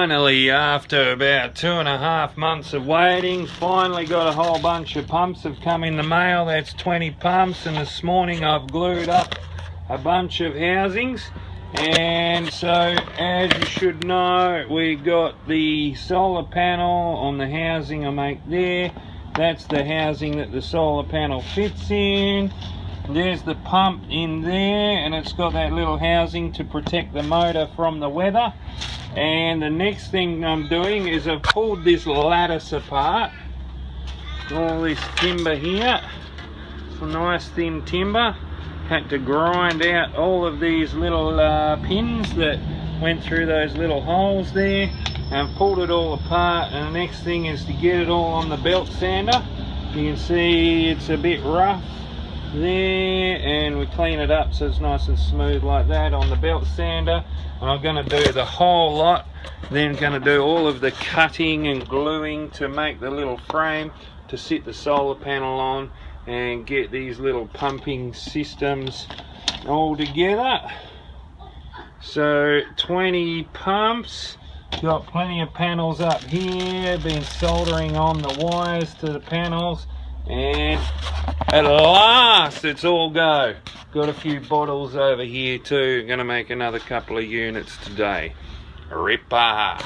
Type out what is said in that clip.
finally, after about 2.5 months of waiting, finally got a whole bunch of pumps have come in the mail. That's 20 pumps, and this morning I've glued up a bunch of housings. And so, as you should know, we got the solar panel on the housing I make there. That's the housing that the solar panel fits in. There's the pump in there, and it's got that little housing to protect the motor from the weather. And the next thing I'm doing is I've pulled this lattice apart. All this timber here, some nice thin timber. Had to grind out all of these little pins that went through those little holes there, and pulled it all apart. And the next thing is to get it all on the belt sander. You can see it's a bit rough there, and we clean it up so it's nice and smooth like that on the belt sander. And I'm going to do the whole lot, then going to do all of the cutting and gluing to make the little frame to sit the solar panel on, and get these little pumping systems all together. So 20 pumps, got plenty of panels up here, been soldering on the wires to the panels, and at last it's all go. Got a few bottles over here too, gonna make another couple of units today. Ripper!